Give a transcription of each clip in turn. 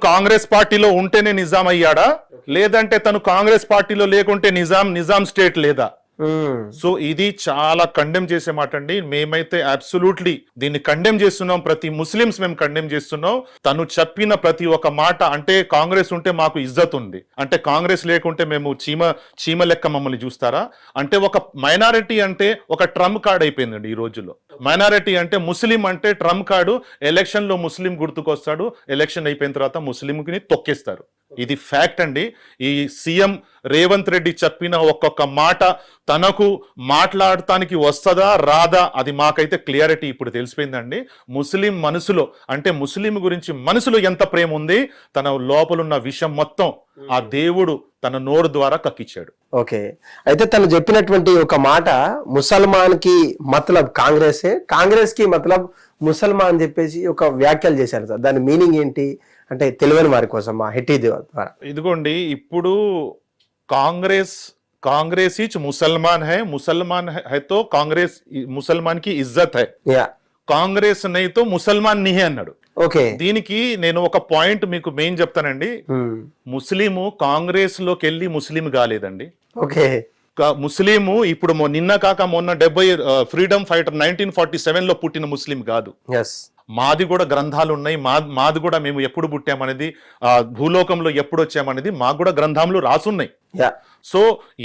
కాంగ్రెస్ పార్టీలో ఉంటేనే నిజాం అయ్యాడా, లేదంటే తను కాంగ్రెస్ పార్టీలో లేకుంటే నిజాం స్టేట్ లేదా? సో ఇది చాలా కండెమ్ చేసే మాట అండి. మేమైతే అబ్సల్యూట్లీ దీన్ని కండెమ్ చేస్తున్నాం. ప్రతి ముస్లిమ్స్ మేము కండెమ్ చేస్తున్నాం. తను చెప్పిన ప్రతి ఒక్క మాట, అంటే కాంగ్రెస్ ఉంటే మాకు ఇజ్జత్ ఉంది, అంటే కాంగ్రెస్ లేకుంటే మేము చీమ లెక్క మమ్మల్ని చూస్తారా? అంటే ఒక మైనారిటీ అంటే ఒక ట్రంప్ కార్డ్ అయిపోయిందండి ఈ రోజుల్లో. మైనారిటీ అంటే ముస్లిం అంటే ట్రంప్ కార్డు. ఎలక్షన్ లో ముస్లిం గుర్తుకొస్తాడు, ఎలక్షన్ అయిపోయిన తర్వాత ముస్లింని తొక్కేస్తారు. ఇది ఫ్యాక్ట్ అండి. ఈ సీఎం రేవంత్ రెడ్డి చెప్పిన ఒక్కొక్క మాట తనకు మాట్లాడటానికి వస్తుందా రాదా అది మాకైతే క్లియారిటీ ఇప్పుడు తెలిసిపోయిందండి. ముస్లిం మనసులో, అంటే ముస్లిం గురించి మనసులో ఎంత ప్రేమ ఉంది, తన లోపలున్న విషయం మొత్తం ఆ దేవుడు తన నోరు ద్వారా కక్కిచ్చాడు. ఓకే, అయితే తను చెప్పినటువంటి ఒక మాట, ముసల్మాన్ కి మతలబ్ కాంగ్రెసే, కాంగ్రెస్ కి మతలబ్ ముసల్మాన్ అని చెప్పేసి ఒక వ్యాఖ్యలు చేశారు సార్. దాని మీనింగ్ ఏంటి అంటే తెలియని వారి కోసం మా హెట్టి ద్వారా. ఇదిగోండి, ఇప్పుడు कांग्रेस ही मुसलमान है, मुसलमान है तो कांग्रेस मुसलमान की इज्जत है, కాంగ్రెస్ नहीं तो ముసల్మాన్ नहीं है అన్నాడు. ఓకే, దీనికి నేను ఒక పాయింట్ మీకు మెయిన్ చెప్తానండి. ముస్లిము కాంగ్రెస్ లోకి వెళ్ళి ముస్లిం కాలేదండి. ఓకే, ముస్లిము ఇప్పుడు నిన్న కాక మొన్న 70 ఫ్రీడమ్ ఫైటర్ 1947 లో పుట్టిన ముస్లిం కాదు. మాది కూడా గ్రంథాలు ఉన్నాయి. మాది కూడా మేము ఎప్పుడు పుట్టామనేది, భూలోకంలో ఎప్పుడు వచ్చామనేది మాకు కూడా గ్రంథంలో రాసున్నాయి. సో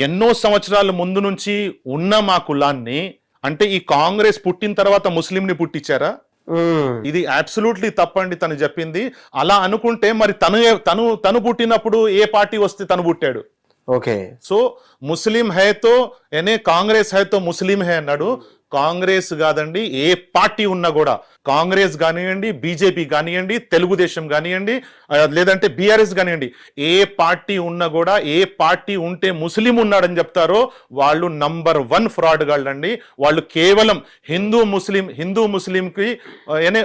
ఎన్నో సంవత్సరాల ముందు నుంచి ఉన్న మా కులాన్ని, అంటే ఈ కాంగ్రెస్ పుట్టిన తర్వాత ముస్లింని పుట్టించారా? ఇది అబ్సల్యూట్లీ తప్పండి తను చెప్పింది. అలా అనుకుంటే మరి తను పుట్టినప్పుడు ఏ పార్టీ వస్తే తను పుట్టాడు? ఓకే, సో ముస్లిం హైతో ఎనే కాంగ్రెస్ హైతో ముస్లిం హై అన్నాడు. కాంగ్రెస్ కాదండి, ఏ పార్టీ ఉన్నా కూడా, కాంగ్రెస్ కానివ్వండి, బీజేపీ కానివ్వండి, తెలుగుదేశం కానివ్వండి, లేదంటే బీఆర్ఎస్ కానివ్వండి, ఏ పార్టీ ఉన్నా కూడా, ఏ పార్టీ ఉంటే ముస్లిం ఉన్నాడని చెప్తారో వాళ్ళు నంబర్ 1 ఫ్రాడ్ గాళ్ళండి. వాళ్ళు కేవలం హిందూ ముస్లింకి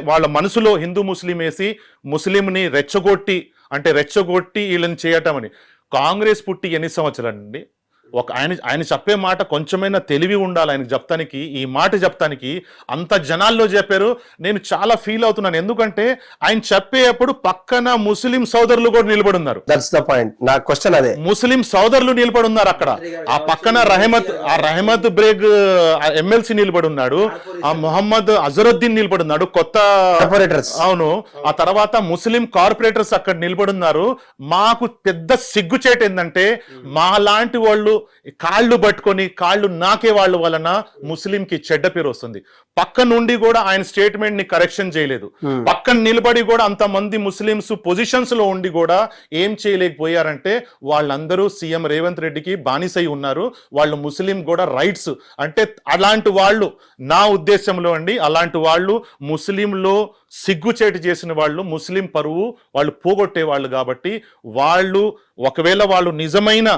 వాళ్ళ మనసులో హిందూ ముస్లిం వేసి ముస్లింని రెచ్చగొట్టి వీళ్ళని చేయటం అని. కాంగ్రెస్ పుట్టి ఎన్ని సంవత్సరాలండి? ఆయన చెప్పే మాట కొంచెమైనా తెలివి ఉండాలి ఆయనకు చెప్తానికి. ఈ మాట చెప్తానికి అంత జనాల్లో చెప్పారు. నేను చాలా ఫీల్ అవుతున్నాను, ఎందుకంటే ఆయన చెప్పేటప్పుడు పక్కన ముస్లిం సోదరులు కూడా నిలబడి ఉన్నారు. ముస్లిం సోదరులు నిలబడి ఉన్నారు అక్కడ. ఆ పక్కన రహమత్ బ్రేగ్ ఎమ్మెల్సీ నిలబడి ఉన్నాడు, ఆ మొహమ్మద్ అజరుద్దీన్ నిలబడి ఉన్నాడు, కొత్త అవును. ఆ తర్వాత ముస్లిం కార్పొరేటర్స్ అక్కడ నిలబడి ఉన్నారు. మాకు పెద్ద సిగ్గుచేటు ఏంటంటే మా లాంటి వాళ్ళు కాళ్ళు పట్టుకొని కాళ్ళు నాకే వాళ్ళ వలన ముస్లింకి చెడ్డ పేరు వస్తుంది. పక్క నుండి కూడా ఆయన స్టేట్మెంట్ ని కరెక్షన్ చేయలేదు. పక్కన నిలబడి కూడా అంతమంది ముస్లింస్ పొజిషన్స్ లో ఉండి కూడా ఏం చేయలేకపోయారంటే వాళ్ళందరూ సీఎం రేవంత్ రెడ్డికి బానిసై ఉన్నారు. వాళ్ళు ముస్లిం కూడా రైట్స్, అంటే అలాంటి వాళ్ళు, నా ఉద్దేశంలో అండి, అలాంటి వాళ్ళు ముస్లింలో సిగ్గుచేటు చేసిన వాళ్ళు, ముస్లిం పరువు వాళ్ళు పోగొట్టే వాళ్ళు. కాబట్టి వాళ్ళు ఒకవేళ వాళ్ళు నిజమైన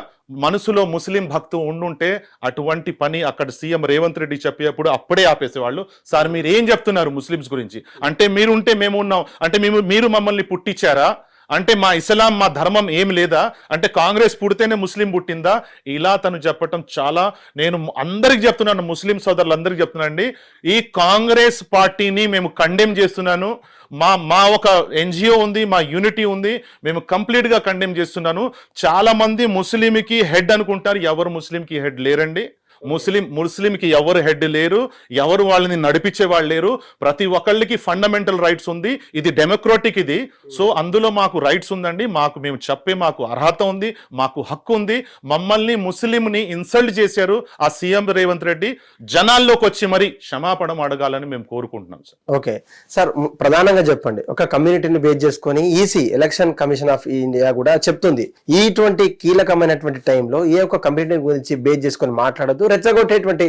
మనసులో ముస్లిం భక్తు ఉండుంటే అటువంటి పని అక్కడ సీఎం రేవంత్ రెడ్డి చెప్పేప్పుడు అప్పుడే ఆపేసేవాళ్ళు. సార్ మీరు ఏం చెప్తున్నారు ముస్లిమ్స్ గురించి? అంటే మీరుంటే మేము ఉన్నాం, అంటే మీరు మమ్మల్ని పుట్టించారా? అంటే మా ఇస్లాం మా ధర్మం ఏం లేదా? అంటే కాంగ్రెస్ పుడితేనే ముస్లిం పుట్టిందా? ఇలా తను చెప్పటం చాలా, నేను అందరికి చెప్తున్నాను, ముస్లిం సోదరులందరికీ చెప్తున్నానండి, ఈ కాంగ్రెస్ పార్టీని మేము కండెమ్ చేస్తున్నాను. మా ఒక ఎన్జిఓ ఉంది, మా యూనిటీ ఉంది, మేము కంప్లీట్ గా కండెమ్ చేస్తున్నాను. చాలా మంది ముస్లింకి హెడ్ అనుకుంటారు, ఎవరు ముస్లింకి హెడ్ లేరండి. ముస్లింకి ఎవరు హెడ్ లేరు, ఎవరు వాళ్ళని నడిపించే వాళ్ళు లేరు. ప్రతి ఒక్కళ్ళకి ఫండమెంటల్ రైట్స్ ఉంది. ఇది డెమోక్రటిక్ ఇది. సో అందులో మాకు రైట్స్ ఉందండి. మేము చెప్పే మాకు అర్హత ఉంది, మాకు హక్కు ఉంది. మమ్మల్ని ముస్లింని ఇన్సల్ట్ చేశారు ఆ సీఎం రేవంత్ రెడ్డి. జనాల్లోకి వచ్చి మరి క్షమాపణ అడగాలని మేము కోరుకుంటున్నాం సార్. ఓకే సార్, ప్రధానంగా చెప్పండి, ఒక కమ్యూనిటీని బేస్ చేసుకొని EC election commission of India కూడా చెప్తుంది, ఇటువంటి కీలకమైనటువంటి టైంలో ఏ ఒక్క కమ్యూనిటీ గురించి బేస్ చేసుకొని మాట్లాడద్దు, రెచ్చగొట్టేటువంటి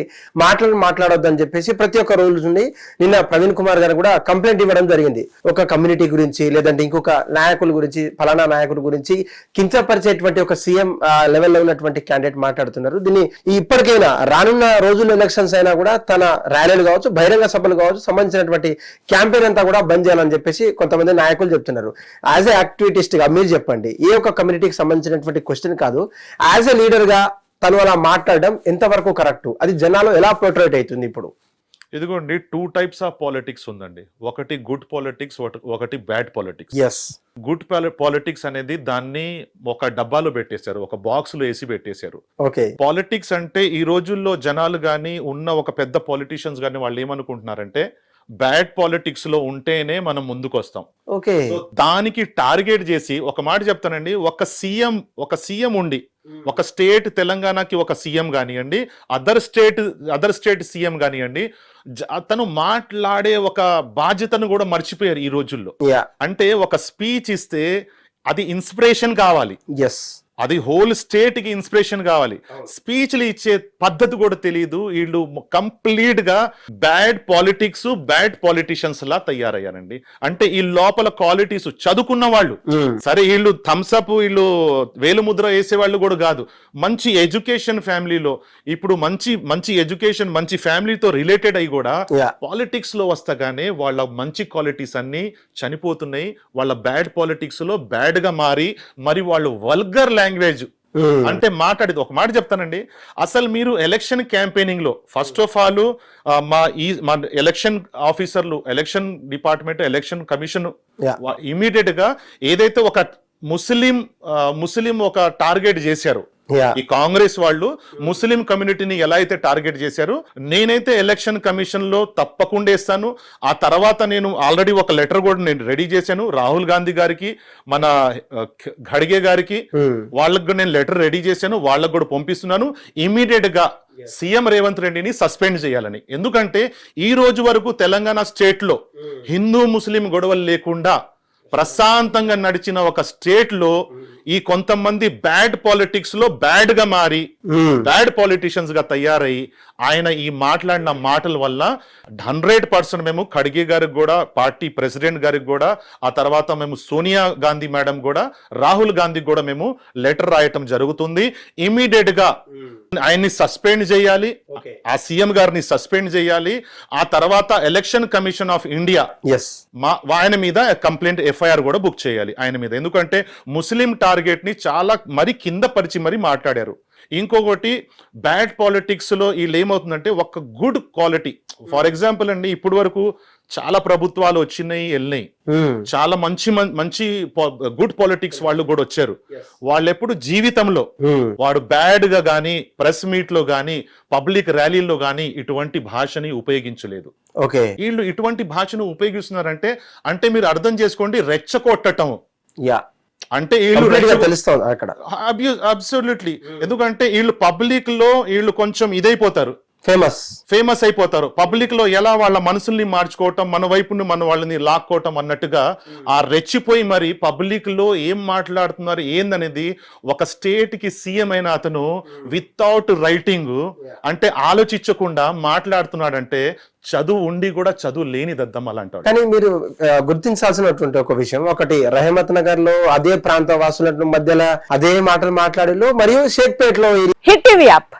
మాట్లాడొద్దు అని చెప్పేసి ప్రతి ఒక్క రూల్స్ ఉంది. నిన్న ప్రవీణ్ కుమార్ గారు కూడా కంప్లైంట్ ఇవ్వడం జరిగింది. ఒక కమ్యూనిటీ గురించి లేదంటే ఇంకొక నాయకుల గురించి, ఫలానా నాయకుల గురించి కించపరిచేటువంటి ఒక సీఎం లెవెల్లో ఉన్నటువంటి క్యాండిడేట్ మాట్లాడుతున్నారు. దీన్ని ఇప్పటికైనా రానున్న రోజుల్లో ఎలక్షన్స్ అయినా కూడా తన ర్యాలీలు కావచ్చు, బహిరంగ సభలు కావచ్చు, సంబంధించినటువంటి క్యాంపెయిన్ అంతా కూడా బంద్ చేయాలని చెప్పేసి కొంతమంది నాయకులు చెప్తున్నారు. యాజ్ ఎ యాక్టివిటిస్ట్ గా మీరు చెప్పండి, ఏ ఒక్క కమ్యూనిటీకి సంబంధించినటువంటి క్వశ్చన్ కాదు, యాజ్ ఎ లీడర్ గా తను అలా మాట్లాడడం ఎంతవరకు కరెక్ట్? అది జనాలు ఎలా పోర్ట్రేట్ అవుతుంది ఇప్పుడు? ఇదిగోండి 2 టైప్స్ ఆఫ్ పాలిటిక్స్ ఉందండి. ఒకటి గుడ్ పాలిటిక్స్, ఒకటి bad politics. Yes. Good politics అనేది దాన్ని ఒక డబ్బాలో పెట్టేశారు, ఒక బాక్స్ లో వేసి పెట్టేశారు. ఓకే. పాలిటిక్స్ అంటే ఈ రోజుల్లో జనాలు గాని ఉన్న ఒక పెద్ద పాలిటిషియన్స్ గాని వాళ్ళు ఏమనుకుంటున్నారంటే బ్యాడ్ పాలిటిక్స్ లో ఉంటేనే మనం ముందుకు వస్తాం. ఓకే. దానికి టార్గెట్ చేసి ఒక మాట చెప్తానండి, ఒక సీఎం ఉండి ఒక స్టేట్ తెలంగాణకి ఒక సీఎం కానివ్వండి, అదర్ స్టేట్ సీఎం కానివ్వండి, అతను మాట్లాడే ఒక బాధ్యతను కూడా మర్చిపోయారు ఈ రోజుల్లో. యా. అంటే ఒక స్పీచ్ ఇస్తే అది ఇన్స్పిరేషన్ కావాలి, ఎస్. అది హోల్ స్టేట్ కి ఇన్స్పిరేషన్ కావాలి. స్పీచ్లు ఇచ్చే పద్ధతి కూడా తెలియదు. వీళ్ళు కంప్లీట్ గా బ్యాడ్ పాలిటిక్స్, బ్యాడ్ పాలిటిషియన్స్ లా తయారయ్యారండి. అంటే ఈ లోపల క్వాలిటీస్ చదువుకున్న వాళ్ళు సరే, వీళ్ళు థమ్స్అప్ వీళ్ళు వేలుముద్ర వేసే వాళ్ళు కూడా కాదు. మంచి ఎడ్యుకేషన్ ఫ్యామిలీలో, ఇప్పుడు మంచి ఎడ్యుకేషన్ మంచి ఫ్యామిలీతో రిలేటెడ్ అయ్యి కూడా పాలిటిక్స్ లో వస్తగానే వాళ్ళ మంచి క్వాలిటీస్ అన్ని చనిపోతున్నాయి. వాళ్ళ బ్యాడ్ పాలిటిక్స్ లో బ్యాడ్ గా మారి మరి వాళ్ళు వల్గర్ లాంగ్వేజ్ అంటే మాట్లాడేది. ఒక మాట చెప్తానండి, అసలు మీరు ఎలక్షన్ క్యాంపెయినింగ్ లో ఫస్ట్ ఆఫ్ ఆల్ మా ఎలక్షన్ ఆఫీసర్లు, election department, election commission immediate గా ఏదైతే ఒక ముస్లిం ఒక టార్గెట్ చేశారు, ఈ కాంగ్రెస్ వాళ్ళు ముస్లిం కమ్యూనిటీని ఎలా అయితే టార్గెట్ చేశారు, నేనైతే ఎలక్షన్ కమిషన్ లో తప్పకుండా ఇస్తాను. ఆ తర్వాత నేను ఆల్రెడీ ఒక లెటర్ కూడా నేను రెడీ చేశాను రాహుల్ గాంధీ గారికి, మన ఖడ్గే గారికి, వాళ్ళకు నేను లెటర్ రెడీ చేశాను, వాళ్ళకు కూడా పంపిస్తున్నాను. ఇమీడియట్ గా సీఎం రేవంత్ రెడ్డిని సస్పెండ్ చేయాలని. ఎందుకంటే ఈ రోజు వరకు తెలంగాణ స్టేట్ లో హిందూ ముస్లిం గొడవలు లేకుండా ప్రశాంతంగా నడిచిన ఒక స్టేట్ లో ఈ కొంతమంది బ్యాడ్ పాలిటిక్స్ లో బ్యాడ్ గా మారి బ్యాడ్ పాలిటిషియన్స్ గా తయారై ఆయన ఈ మాట్లాడిన మాటల వల్ల 100% మేము ఖడ్గే గారికి కూడా, పార్టీ ప్రెసిడెంట్ గారికి కూడా, ఆ తర్వాత మేము సోనియా గాంధీ మేడం కూడా, రాహుల్ గాంధీ కూడా మేము లెటర్ రాయటం జరుగుతుంది. ఇమీడియట్ గా ఆయన్ని సస్పెండ్ చేయాలి, ఆ సీఎం గారిని సస్పెండ్ చేయాలి. ఆ తర్వాత ఎలక్షన్ కమిషన్ ఆఫ్ ఇండియా ఆయన మీద కంప్లైంట్ ఎఫ్ఐఆర్ కూడా బుక్ చేయాలి ఆయన మీద. ఎందుకంటే ముస్లిం టార్గెట్ ని చాలా మరి కింద పరిచి మరి మాట్లాడారు. ఇంకొకటి బ్యాడ్ పాలిటిక్స్ లో వీళ్ళు ఏమవుతుందంటే ఒక గుడ్ క్వాలిటీ, ఫర్ ఎగ్జాంపుల్ అండి, ఇప్పటి వరకు చాలా ప్రభుత్వాలు వచ్చినాయి వెళ్ళినాయి, చాలా మంచి గుడ్ పాలిటిక్స్ వాళ్ళు కూడా వచ్చారు. వాళ్ళు ఎప్పుడు జీవితంలో వాడు బ్యాడ్ గా గానీ, ప్రెస్ మీట్ లో గానీ, పబ్లిక్ ర్యాలీలో గానీ ఇటువంటి భాషని ఉపయోగించలేదు. వీళ్ళు ఇటువంటి భాషను ఉపయోగిస్తున్నారంటే అంటే మీరు అర్థం చేసుకోండి, రెచ్చగొట్టటం. అంటే తెలుస్తుంది అక్కడ అబ్సల్యూట్లీ. ఎందుకంటే వీళ్ళు పబ్లిక్ లో వీళ్ళు కొంచెం ఇదైపోతారు, ఫేమస్ అయిపోతారు. పబ్లిక్ లో ఎలా వాళ్ళ మనసుల్ని మార్చుకోవటం, మన వైపుని మన వాళ్ళని లాక్కోవటం అన్నట్టుగా ఆ రెచ్చిపోయి మరి పబ్లిక్ లో ఏం మాట్లాడుతున్నారు ఏందనేది ఒక స్టేట్ కి సీఎం అయిన అతను వితౌట్ రైటింగ్ అంటే ఆలోచించకుండా మాట్లాడుతున్నాడంటే చదువు ఉండి కూడా చదువు లేని దద్దం అలాంటి. కానీ మీరు గుర్తించాల్సినటువంటి ఒక విషయం, ఒకటి రహమత్ నగర్ లో అదే ప్రాంత వాసుల మధ్యలో అదే మాటలు మాట్లాడిలో, మరియు షేక్పేట్ లో హిట్ టీవీ యాప్